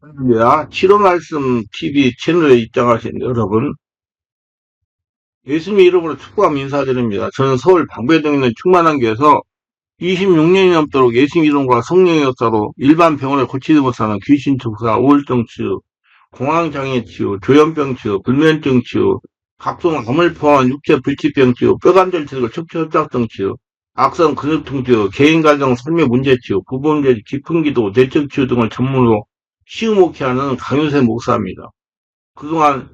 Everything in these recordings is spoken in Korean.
할렐루야. 7호 말씀 TV 채널에 입장하신 여러분, 예수님 이름으로 축복하며 인사드립니다. 저는 서울 방배동에 있는 충만한 교회에서 26년이 넘도록 예수님 이름과 성령의 역사로 일반 병원을 고치지 못하는 귀신 축사, 우울증 치유, 공황장애 치유, 조현병 치유, 불면증 치유, 각종 암을 포함한 육체 불치병 치유, 뼈관절 체질 척추협착증 치유, 악성 근육통 치유, 개인가정 삶의 문제 치유, 부부문제, 기풍기도, 내적 치유 등을 전문으로 시우목회하는 강유세 목사입니다. 그동안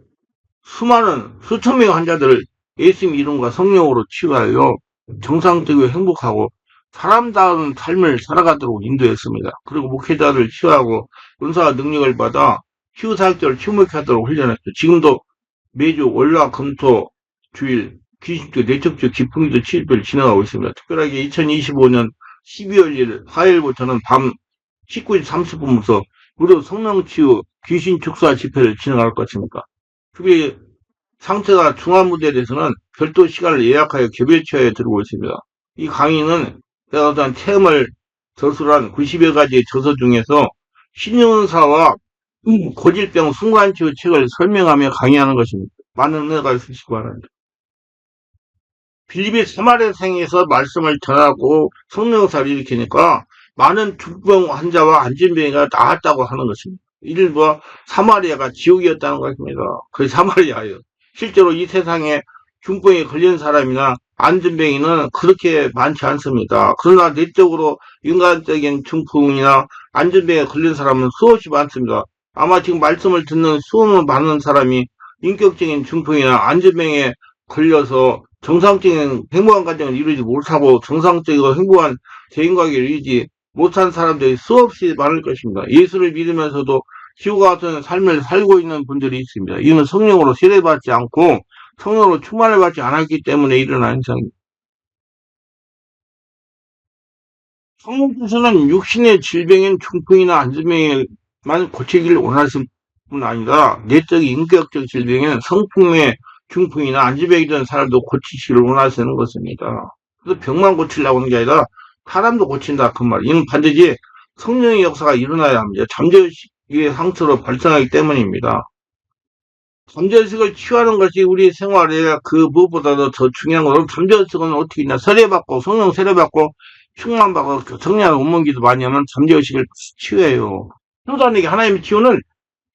수많은 수천 명의 환자들을 예수님 이름과 성령으로 치유하여 정상적이고 행복하고 사람다운 삶을 살아가도록 인도했습니다. 그리고 목회자를 치유하고 은사와 능력을 받아 치유사역자를 치유목회하도록 훈련했죠. 지금도 매주 월화 금토 주일 귀신주 내적주 기풍기도 치유를 진행하고 있습니다. 특별하게 2025년 12월 1일 화요일부터는 밤 19시 30분부터 무료 성령치유 귀신 축사 집회를 진행할 것입니다. 특히 상태가 중한 무대에 대해서는 별도 시간을 예약하여 개별 치유에 들어오고 있습니다. 이 강의는 제가 어떤 체험을 저술한 90여 가지의 저서 중에서 신용사와 고질병 순간치유 책을 설명하며 강의하는 것입니다. 많은 은혜가 있으시기 바랍니다. 빌립이 사마리아성에서 말씀을 전하고 성령사를 일으키니까 많은 중병 환자와 안진병이가 나았다고 하는 것입니다. 일부 사마리아가 지옥이었다는 것입니다. 그게 사마리아예요. 실제로 이 세상에 중병에 걸린 사람이나 안진병이는 그렇게 많지 않습니다. 그러나 내적으로 인간적인 중풍이나 안진병에 걸린 사람은 수없이 많습니다. 아마 지금 말씀을 듣는 수없는 많은 사람이 인격적인 중풍이나 안진병에 걸려서 정상적인 행복한 가정을 이루지 못하고 정상적이고 행복한 대인관계를 이루지 못한 사람들이 수없이 많을 것입니다. 예수를 믿으면서도 지옥과 같은 삶을 살고 있는 분들이 있습니다. 이는 성령으로 세례받지 않고 성령으로 충만을 받지 않았기 때문에 일어난 현상입니다. 성령께서는 육신의 질병인 중풍이나 안진병에만 고치기를 원하신 뿐 아니라 내적인 인격적 질병인 성품의 중풍이나 안진병이 된 사람도 고치시기를 원하시는 것입니다. 그래서 병만 고치려고 하는 게 아니라 사람도 고친다 그 말. 이는 반드시 성령의 역사가 일어나야 합니다. 잠재의식의 상태로 발생하기 때문입니다. 잠재의식을 치유하는 것이 우리 생활에 그 무엇보다도 더 중요한 것은 잠재의식은 어떻게 있냐. 세례받고 성령 세례받고 충만받고 성령을 원문기도 많이 하면 잠재의식을 치유해요. 효단에게 하나님의 치유는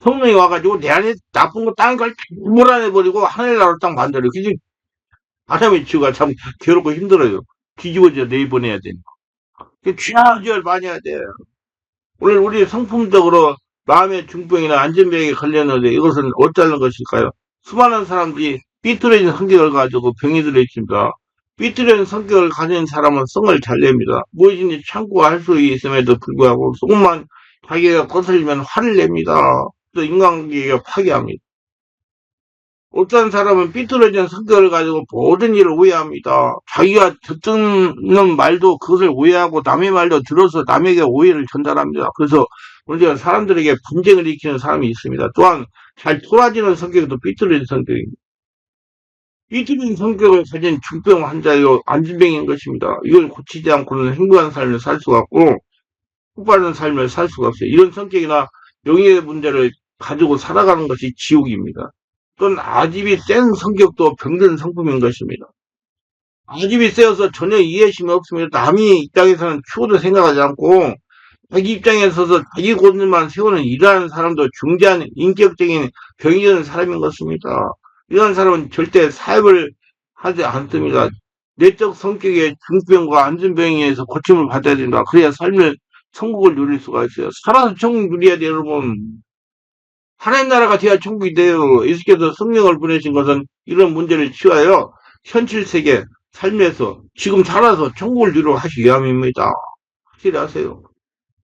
성령이 와가지고 내 안에 나쁜 거 딴 걸 몰아내버리고 하늘나라로 딱 만들어요. 그지? 하나님의 치유가 참 괴롭고 힘들어요. 뒤집어져 내보내야 되니까. 취하지를 많이 해야 돼요. 오늘 우리 성품적으로 마음의 중병이나 안전병에 걸렸는데 이것은 어쩌는 것일까요? 수많은 사람들이 삐뚤어진 성격을 가지고 병이 들어 있습니다. 삐뚤어진 성격을 가진 사람은 성을 잘 냅니다. 무엇인지 참고 할 수 있음에도 불구하고 조금만 자기가 거슬리면 화를 냅니다. 또 인간관계가 파괴합니다. 어떤 사람은 삐뚤어진 성격을 가지고 모든 일을 오해합니다. 자기가 듣는 말도 그것을 오해하고 남의 말도 들어서 남에게 오해를 전달합니다. 그래서 문제가 사람들에게 분쟁을 일으키는 사람이 있습니다. 또한 잘 돌아지는 성격도 삐뚤어진 성격입니다. 삐뚤어진 성격을 가진 중병 환자요 안진병인 것입니다. 이걸 고치지 않고는 행복한 삶을 살 수가 없고 복받은 삶을 살 수가 없어요. 이런 성격이나 명예의 문제를 가지고 살아가는 것이 지옥입니다. 또는 아집이 센 성격도 병든 성품인 것입니다. 아집이 세어서 전혀 이해심이 없습니다. 남이 입장에서는 추호도 생각하지 않고 자기 입장에 서서 자기 고집만 세우는 이러한 사람도 중대한 인격적인 병이 되는 사람인 것입니다. 이런 사람은 절대 사역을 하지 않습니다. 내적 성격의 중병과 안전병에 의해서 고침을 받아야 된다. 그래야 삶을 천국을 누릴 수가 있어요. 살아서 천국 누려야 돼요, 여러분. 하나님 나라가 돼야 천국이 돼요. 예수께서 성령을 보내신 것은 이런 문제를 치유하여 현실세계 삶에서 지금 살아서 천국을 누리러 하시기 위함입니다. 확실히 하세요.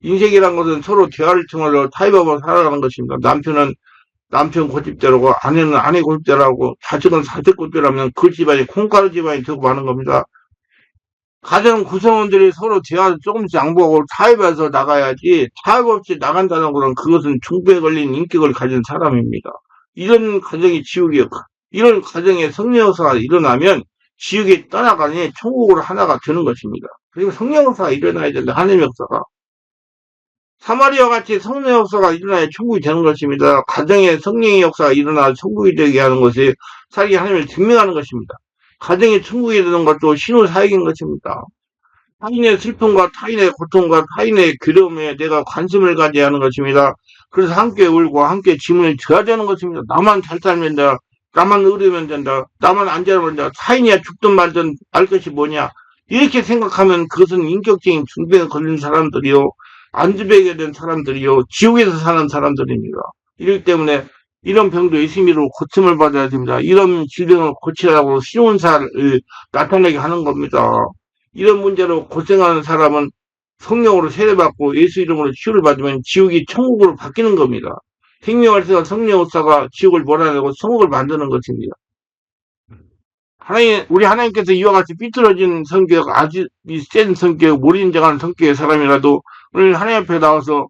인생이란 것은 서로 대화를 통해서 타협하며 살아가는 것입니다. 남편은 남편 고집대로고 아내는 아내 고집대로하고 자식은 자식 고집대로하면 그 집안이 콩가루 집안이 되고 마는 겁니다. 가정 구성원들이 서로 대화를 조금씩 양보하고 타협해서 나가야지 타협 없이 나간다는 것은 그것은 중병에 걸린 인격을 가진 사람입니다. 이런 가정이 지옥이요. 이런 가정에 성령사가 일어나면 지옥에 떠나가니 천국으로 하나가 되는 것입니다. 그리고 성령사가 일어나야 된다. 하나님의 역사가. 사마리아와 같이 성령 역사가 일어나야 천국이 되는 것입니다. 가정에 성령의 역사가 일어나 천국이 되게 하는 것이 사기 하나님을 증명하는 것입니다. 가정이 천국이 되는 것도 신호 사역인 것입니다. 타인의 슬픔과 타인의 고통과 타인의 괴로움에 내가 관심을 가져야 하는 것입니다. 그래서 함께 울고 함께 짐을 져야 되는 것입니다. 나만 잘 살면 된다. 나만 의르면 된다. 나만 안 잘하면 된다. 타인이야 죽든 말든 알 것이 뭐냐. 이렇게 생각하면 그것은 인격적인 중병에 걸린 사람들이요. 안주병에 된 사람들이요. 지옥에서 사는 사람들입니다. 이렇기 때문에 이런 병도 예수님으로 고침을 받아야 됩니다. 이런 질병을 고치라고 신혼사를 나타내게 하는 겁니다. 이런 문제로 고생하는 사람은 성령으로 세례받고 예수 이름으로 치유를 받으면 지옥이 천국으로 바뀌는 겁니다. 생명활세가 성령 역사가 지옥을 몰아내고 천국을 만드는 것입니다. 우리 하나님께서 이와 같이 삐뚤어진 성격, 아주 센 성격, 몰인정한 성격의 사람이라도 오늘 하나님 앞에 나와서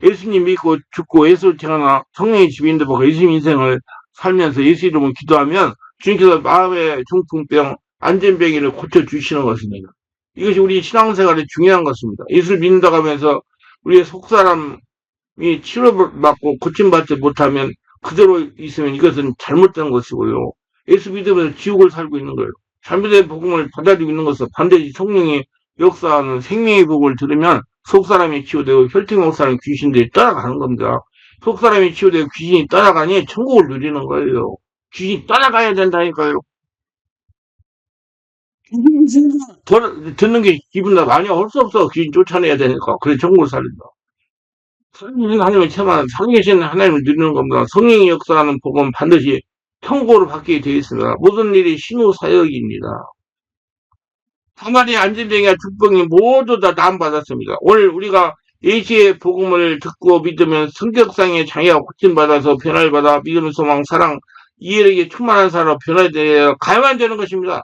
예수님 믿고 죽고 예수를 태어나 성령의 집인데 보고 예수님 인생을 살면서 예수 이름으로 기도하면 주님께서 마음의 중풍병, 안전병이를 고쳐주시는 것입니다. 이것이 우리 신앙생활에 중요한 것입니다. 예수를 믿는다고 하면서 우리의 속사람이 치료받고 고침받지 못하면 그대로 있으면 이것은 잘못된 것이고요. 예수 믿으면서 지옥을 살고 있는 거예요. 잘못된 복음을 받아들이고 있는 것은 반드시 성령이 역사하는 생명의 복을 들으면 속사람이 치유되고 혈통의 속사람 귀신들이 따라가는 겁니다. 속사람이 치유되고 귀신이 따라가니 천국을 누리는 거예요. 귀신이 따라가야 된다니까요. 듣는 게 기분 나빠. 아니야, 할 수 없어. 귀신 쫓아내야 되니까. 그래, 천국을 살린다. 살리는 하나님을 체험하는, 살리시는 하나님을 누리는 겁니다. 성령의 역사하는 복은 반드시 천국으로 바뀌게 되어 있습니다. 모든 일이 신호 사역입니다. 사마리아 안진병이와 죽병이 모두 다 나음받았습니다. 오늘 우리가 예수의 복음을 듣고 믿으면 성격상의 장애가 고침받아서 변화를 받아 믿음, 소망, 사랑, 이해력에 충만한 사람으로 변화되어 가야만 되는 것입니다.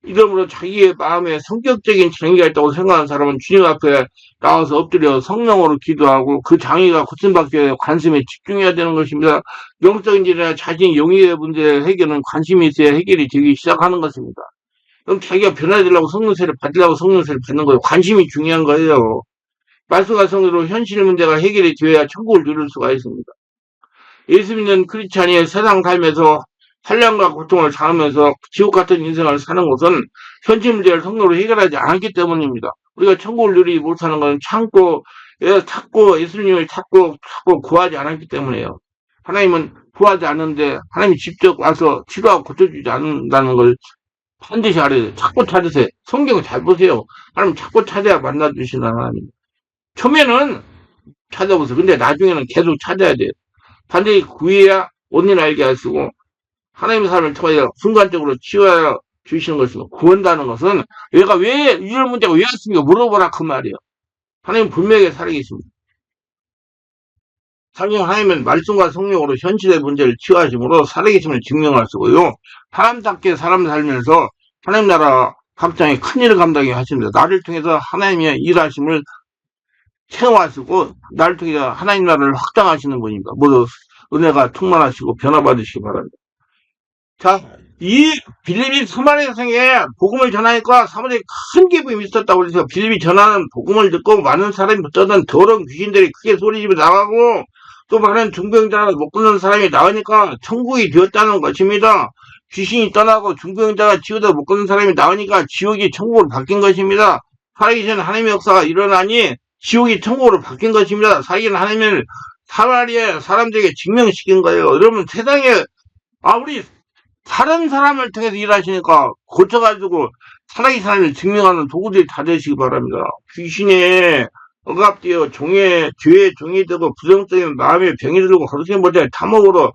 이러므로 자기의 마음에 성격적인 장애가 있다고 생각하는 사람은 주님 앞에 나와서 엎드려 성령으로 기도하고 그 장애가 고침받기 위해 관심에 집중해야 되는 것입니다. 영적인 일이나 자신의 영의 문제 해결은 관심이 있어야 해결이 되기 시작하는 것입니다. 그럼 자기가 변화되려고 성령세를 받으려고 성령세를 받는 거예요. 관심이 중요한 거예요. 말씀과 성령으로 현실 문제가 해결이 되어야 천국을 누릴 수가 있습니다. 예수 믿는 크리스찬이 세상 살면서 한량과 고통을 당하면서 지옥 같은 인생을 사는 것은 현실 문제를 성령으로 해결하지 않았기 때문입니다. 우리가 천국을 누리지 못하는 것은 찾고 예수님을 찾고 구하지 않았기 때문이에요. 하나님은 구하지 않는데 하나님이 직접 와서 치료하고 고쳐주지 않는다는 걸 반드시 알아야 돼요. 찾고 찾으세요. 성경을 잘 보세요. 하나님 찾고 찾아야 만나주시는 하나님. 처음에는 찾아보세요. 근데 나중에는 계속 찾아야 돼요. 반드시 구해야 원인 알게 하시고 하나님의 삶을 통해 순간적으로 치유하여 주시는 것입니다. 구한다는 것은 얘가 왜 이런 문제가 왜 왔습니까? 물어보라 그 말이에요. 하나님 분명하게 살아계십니다. 성령 하나님은 말씀과 성령으로 현실의 문제를 치유하심으로 살아계심을 증명하시고요. 사람답게 사람 살면서 하나님 나라 각장의 큰 일을 감당해 하십니다. 나를 통해서 하나님의 일하심을 체험하시고 나를 통해서 하나님 나라를 확장하시는 분입니다. 모두 은혜가 충만하시고 변화받으시기 바랍니다. 자, 이 빌립이 사마리아 성에 복음을 전하니까 사마리아에 큰 기쁨이 있었다고 해서 빌립이 전하는 복음을 듣고 많은 사람이 붙었던 더러운 귀신들이 크게 소리집어 나가고 또 많은 중병자가 못 끊는 사람이 나오니까 천국이 되었다는 것입니다. 귀신이 떠나고 중병자가 치유되어 못 끊는 사람이 나오니까 지옥이 천국으로 바뀐 것입니다. 살아계신 하나님의 역사가 일어나니 지옥이 천국으로 바뀐 것입니다. 살아계신 하나님을 사마리아 사람들에게 증명시킨 거예요. 여러분 세상에 우리 다른 사람을 통해서 일하시니까 고쳐가지고 살아계신 하나님을 증명하는 도구들이 다 되시기 바랍니다. 귀신에 억압되어 죄에 종이 되고 부정적인 마음에 병이 들고 거룩한 못해 탐욕으로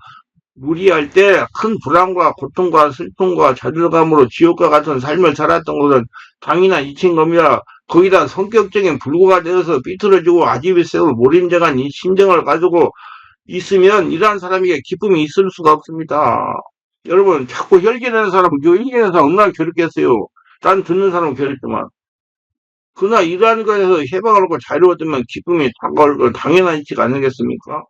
무리할 때 큰 불안과 고통과 슬픔과 좌절감으로 지옥과 같은 삶을 살았던 것은 당연한 이치인 겁니다. 거기다 성격적인 불구가 되어서 삐뚤어지고 아집이 세고 몰임정한 이 심정을 가지고 있으면 이러한 사람에게 기쁨이 있을 수가 없습니다. 여러분 자꾸 혈기내는 사람은 혈기내는 사람 얼마나 괴롭겠어요. 난 듣는 사람은 괴롭지만 그러나 이러한 것에서 해방을 얻고 자유로웠다면 기쁨이 다가올 건 당연한 이치가 아니겠습니까?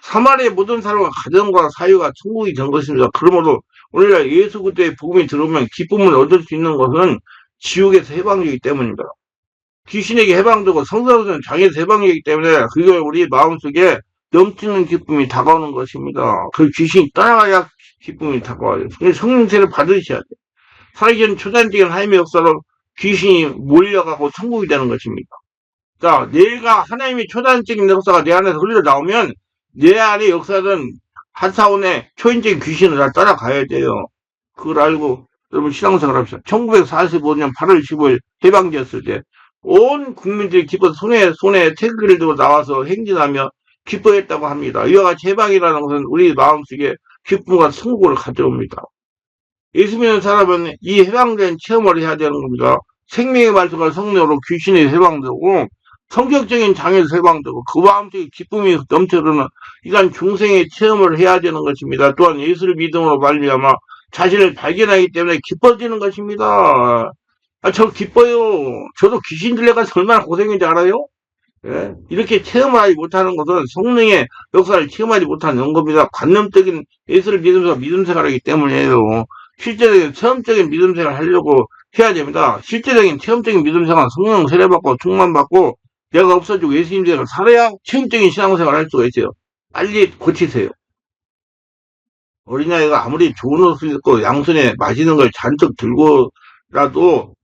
사마리아의 모든 사람과 가정과 사유가 천국이 된 것입니다. 그러므로 오늘날 예수 그리스도의 복음이 들어오면 기쁨을 얻을 수 있는 것은 지옥에서 해방되기 때문입니다. 귀신에게 해방되고 성사로서는 장애에서 해방이기 때문에 그게 우리 마음속에 넘치는 기쁨이 다가오는 것입니다. 그 귀신이 떠나가야 기쁨이 다가와요. 성령세를 받으셔야 돼요. 살기 전 초자연적인 하나님의 역사로 귀신이 몰려가고 천국이 되는 것입니다. 자, 내가 하나님의 초자연적인 역사가 내 안에서 흘러나오면 내 안의 역사는 한사원의 초인적인 귀신을 다 따라가야 돼요. 그걸 알고 여러분 신앙생활 합시다. 1945년 8월 15일 해방되었을 때 온 국민들이 기뻐서 손에 태극기를 들고 나와서 행진하며 기뻐했다고 합니다. 이와 같이 해방이라는 것은 우리 마음속에 기쁨과 승복을 가져옵니다. 예수 믿는 사람은 이 해방된 체험을 해야 되는 겁니다. 생명의 말씀과 성령으로 귀신이 해방되고 성격적인 장애에서 해방되고 그 마음속에 기쁨이 넘쳐흐르는 이러한 중생의 체험을 해야 되는 것입니다. 또한 예수를 믿음으로 말미암아 자신을 발견하기 때문에 기뻐지는 것입니다. 저 기뻐요. 저도 귀신 들려가서 얼마나 고생인지 알아요? 예? 이렇게 체험하지 못하는 것은 성령의 역사를 체험하지 못하는 겁니다. 관념적인 예수를 믿으면서 믿음 생활하기 때문이에요. 실제적인 체험적인 믿음 생활을 하려고 해야 됩니다. 실제적인 체험적인 믿음 생활은 성령 세례받고 충만받고 내가 없어지고 예수님 생활을 살아야 체험적인 신앙생활을 할 수가 있어요. 빨리 고치세요. 어린아이가 아무리 좋은 옷을 입고 양손에 맛있는 걸 잔뜩 들고라도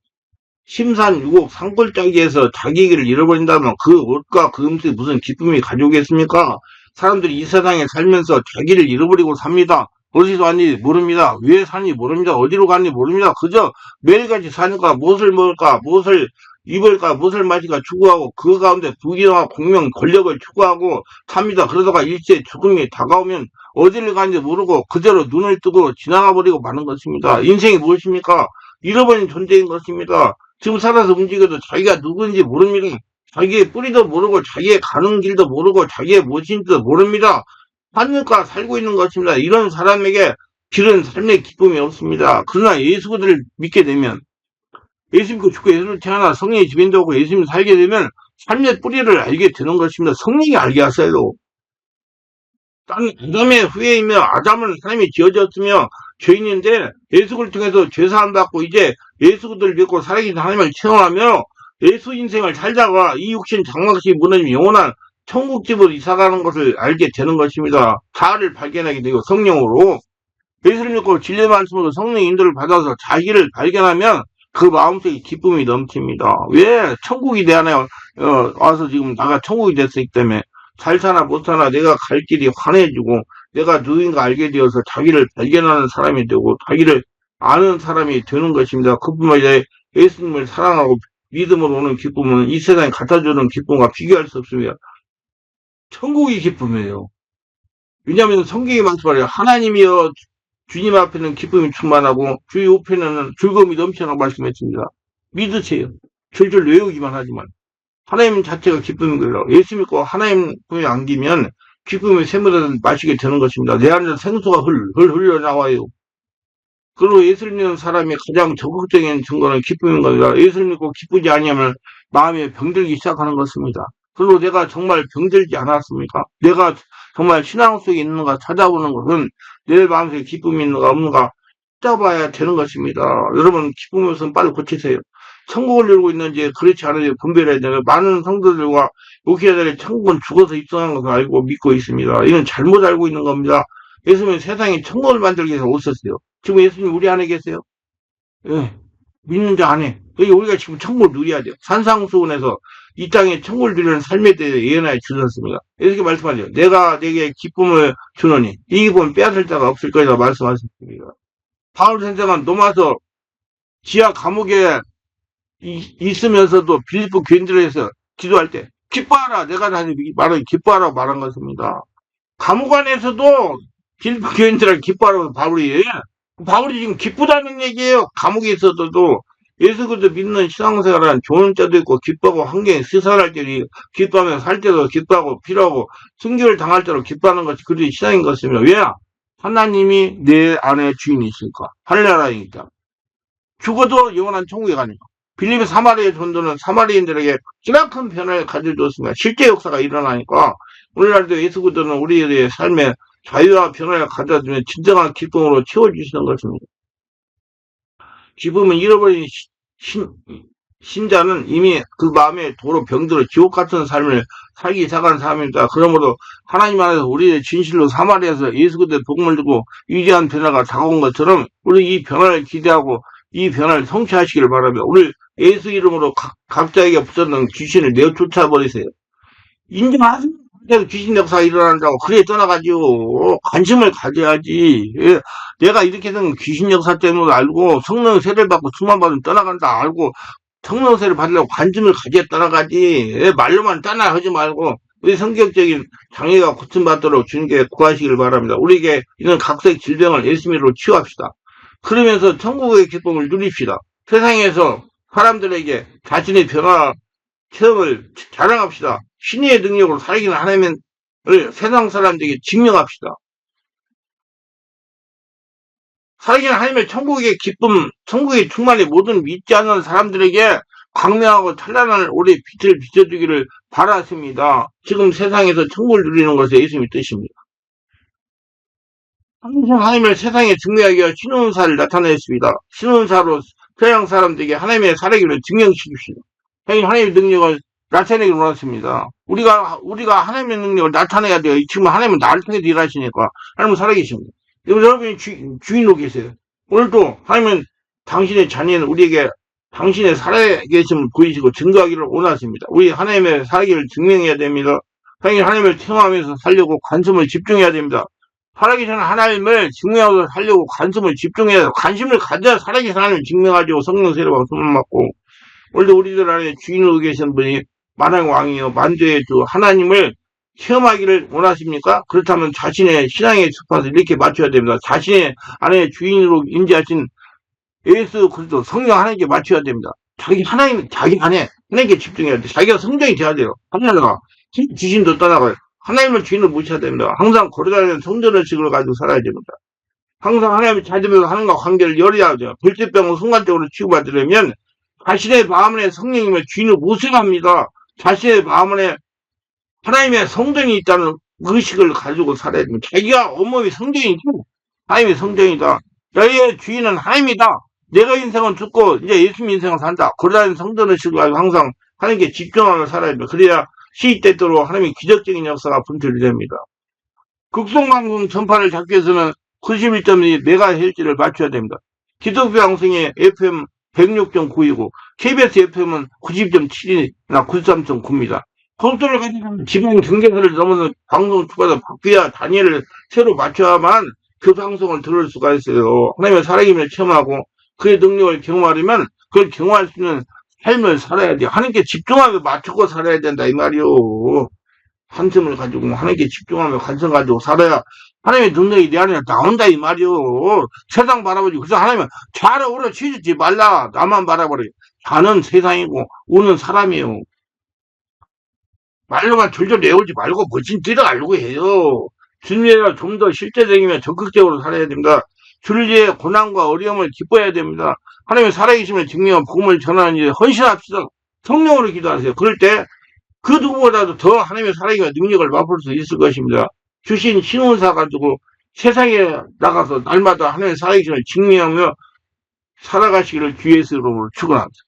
심산유곡 산골짜기에서 자기 길을 잃어버린다면 그 옷과 그 음식이 무슨 기쁨이 가져오겠습니까? 사람들이 이 세상에 살면서 자기를 잃어버리고 삽니다. 어디서 왔는지 모릅니다. 왜 사는지 모릅니다. 어디로 갔는지 모릅니다. 그저 매일같이 사니까 무엇을 먹을까, 무엇을 입을까, 무엇을 마실까 추구하고 그 가운데 부귀와 공명, 권력을 추구하고 삽니다. 그러다가 일제 죽음이 다가오면 어디를 가는지 모르고 그대로 눈을 뜨고 지나가 버리고 마는 것입니다. 인생이 무엇입니까? 잃어버린 존재인 것입니다. 지금 살아서 움직여도 자기가 누구인지 모릅니다. 자기의 뿌리도 모르고 자기의 가는 길도 모르고 자기의 무엇인지도 모릅니다. 하늘과 살고 있는 것입니다. 이런 사람에게 길은 삶의 기쁨이 없습니다. 그러나 예수를 믿게 되면 예수 믿고 죽고 예수를 태어나 성령의 지배되고 예수님을 살게 되면 삶의 뿌리를 알게 되는 것입니다. 성령이 알게 하세요. 아담의 후예이며 아담은 하나님이 지어졌으며 죄인인데 예수를 통해서 죄사함 받고 이제 예수를 믿고 살아계신 하나님을 체험하며 예수 인생을 살다가 이 육신 장막이 무너지면 영원한 천국집으로 이사가는 것을 알게 되는 것입니다. 자아를 발견하게 되고 성령으로 예수를 믿고 진리의 말씀으로 성령의 인도를 받아서 자기를 발견하면 그 마음속에 기쁨이 넘칩니다. 왜? 천국이 내 안에 와서 지금 나가 천국이 됐기 때문에 잘 사나 못 사나 내가 갈 길이 환해지고 내가 누구인가 알게 되어서 자기를 발견하는 사람이 되고 자기를 아는 사람이 되는 것입니다. 그뿐만 아니라 예수님을 사랑하고 믿음으로 오는 기쁨은 이 세상에 갖다주는 기쁨과 비교할 수 없습니다. 천국이 기쁨이에요. 왜냐하면 성경이 말씀하래요. 하나님이여 주님 앞에는 기쁨이 충만하고 주의 옆에는 즐거움이 넘쳐나고 말씀했습니다. 믿으세요. 줄줄 외우기만 하지만 하나님 자체가 기쁨인 거예요. 예수 믿고 하나님 품에 안기면 기쁨의 샘을 마시게 되는 것입니다. 내 안에서 생수가 흘러나와요. 그리고 예수를 믿는 사람이 가장 적극적인 증거는 기쁨인 겁니다. 예수를 믿고 기쁘지 아니하면 마음에 병들기 시작하는 것입니다. 그리고 내가 정말 병들지 않았습니까? 내가 정말 신앙 속에 있는가 찾아보는 것은 내 마음속에 기쁨이 있는가 없는가 찾아봐야 되는 것입니다. 여러분 기쁨의 것은 빨리 고치세요. 천국을 이루고 있는지 그렇지 않은지 분별해야 되는 많은 성도들과 목회자들이 천국은 죽어서 입성한 것을 알고 믿고 있습니다. 이건 잘못 알고 있는 겁니다. 예수님은 세상에 천국을 만들기 위해서 오셨어요. 지금 예수님 우리 안에 계세요? 예, 믿는 자 안에. 우리가 지금 천국을 누려야 돼요. 산상수훈에서 이 땅에 천국을 누리는 삶에 대해 예언하여 주셨습니다. 이렇게 말씀하죠. 내가 내게 기쁨을 주노니 이 기쁨은 빼앗을 자가 없을 것이라고 말씀하셨습니다. 바울 선생은 로마서 지하 감옥에 있으면서도 빌립보 교인들에서 기도할 때 기뻐하라 내가 다시 말은 기뻐하라고 말한 것입니다. 감옥 안에서도 빌립보 교인들을 기뻐하라고 바울이 지금 기쁘다는 얘기예요. 감옥에 있어도 예수 그리스도 믿는 신앙생활은 좋은 때도 있고 기뻐하고 환경에 시설할 때도 기뻐하며 살 때도 기뻐하고 필요하고 순교를 당할 때도 기뻐하는 것이 그들이 신앙인 것입니다. 왜? 하나님이 내 안에 주인이시니까 하늘나라이니까 죽어도 영원한 천국에 가니까. 빌립의 사마리아 전도는 사마리인들에게 기나큰 변화를 가져줬습니다. 실제 역사가 일어나니까 오늘날도 예수 그리스도는 우리의 삶에 자유와 변화를 가져주면 진정한 기쁨으로 채워주시는 것입니다. 기쁨은 잃어버린 신자는 이미 그 마음에 도로 병들어 지옥 같은 삶을 살기 시작한 사람입니다. 그러므로 하나님 안에서 우리의 진실로 사마리아에서 예수 그리스도의 복음을 두고 위대한 변화가 다가온 것처럼 우리 이 변화를 기대하고 이 변화를 성취하시기를 바랍니다. 오늘 예수 이름으로 각자에게 붙었는 귀신을 내어 쫓아버리세요. 인정하세요. 그래서 귀신 역사가 일어난다고 그래 떠나가지고 관심을 가져야지. 예, 내가 이렇게 된 귀신 역사 때문에 알고 성령 세례를 받고 수만 받으면 떠나간다 알고 성령세를 받으려고 관심을 가져야 떠나가지. 예, 말로만 떠나하지 말고 우리 성격적인 장애가 고침받도록 주님께 구하시길 바랍니다. 우리에게 이런 각색 질병을 예수님으로 치유합시다. 그러면서 천국의 기쁨을 누립시다. 세상에서 사람들에게 자신의 변화 체험을 자랑합시다. 신의 능력으로 살아기는 하나님을 세상 사람들에게 증명합시다. 살아계신 하나님의 천국의 기쁨, 천국의 충만이 모든 믿지 않는 사람들에게 광명하고 찬란한 올해 빛을 비춰주기를 바랐습니다. 지금 세상에서 천국을 누리는 것이 예수님의 뜻입니다. 항상 하나님을 세상에 증명하기 위해 신혼사를 나타냈습니다. 신혼사로 서양 사람들에게 하나님의 살아기를 증명시킵시다. 하나님의 능력을 나타내기 원했습니다. 우리가 하나님의 능력을 나타내야 돼요. 지금 하나님은 나를 통해 일하시니까 하나님은 살아계십니다. 여러분이 주인으로 계세요. 오늘도 하나님은 당신의 자녀는 우리에게 당신의 살아계심을 보이시고 증거하기를 원하십니다. 우리 하나님의 살아계를 증명해야 됩니다. 하나님을 체험하면서 살려고 관심을 집중해야 됩니다. 살아계신 하나님을 증명하고 살려고 관심을 집중해야 돼요. 관심을 가져야 살아계신 하나님을 증명하죠. 성령 세례받고 손을 맞고. 오늘도 우리들 안에 주인으로 계신 분이 만왕 왕이요 만주의 주 하나님을 체험하기를 원하십니까? 그렇다면 자신의 신앙의出発을 이렇게 맞춰야 됩니다. 자신의 안에 주인으로 인지하신 예수 그리스도 성령 하나님께 맞춰야 됩니다. 자기 안에 하나님께 집중해야 돼. 자기가 성령이 돼야 돼요. 하나님과 귀신도 떠나가요. 하나님을 주인으로 모셔야 됩니다. 항상 걸어다니는 성전의식을 가지고 살아야 됩니다. 항상 하나님을 찾으면서 하나님과 관계를 열어야 돼요. 불치병을 순간적으로 치유받으려면 자신의 마음 안에 성령님을 주인으로 모셔야 합니다. 자신의 마음 안에 하나님의 성전이 있다는 의식을 가지고 살아야 됩니다. 자기가 온몸이 성전이죠. 하나님의 성전이다. 너의 주인은 하나님이다. 내가 인생은 죽고 이제 예수님 인생을 산다. 그러다는 성전의식을 가지고 항상 하나님께 집중하며 살아야 됩니다. 그래야 시때때로 하나님의 기적적인 역사가 분출이 됩니다. 극성방송 전파를 잡기 위해서는 91.2MHz를 맞춰야 됩니다. 기독교 방송의 FM 106.9이고 KBS FM은 90.7이나 93.9입니다. 고속도로를 가지고 지방 경계선을 넘어서 방송 추가도 바뀌어야 단위를 새로 맞춰야만 그 방송을 들을 수가 있어요. 하나님의 살아계심을 체험하고 그의 능력을 경험하려면 그걸 경험할 수 있는 삶을 살아야 돼요. 하나님께 집중하며 맞추고 살아야 된다 이 말이요. 관심을 가지고 하나님께 집중하며 관심 가지고 살아야 하나님의 능력이 내 안에 나온다 이 말이요. 세상 바라보지 그래서 하나님은 좌로 우로 치지 말라. 나만 바라보래. 좌는 세상이고 우는 사람이에요. 말로만 졸졸 내오지 말고 멋진 들어가려고 해요. 주님이라 좀 더 실제적이면 적극적으로 살아야 됩니다. 주의 고난과 어려움을 기뻐해야 됩니다. 하나님의 살아계심을 증명한 복음을 전하는 일에 헌신합시다. 성령으로 기도하세요. 그럴 때 그 누구보다도 더 하나님의 살아계심의 능력을 맛볼 수 있을 것입니다. 주신 신혼사 가지고 세상에 나가서 날마다 하나님의 살아계심을 증명하며 살아가시기를 주의 이름으로 축원합니다.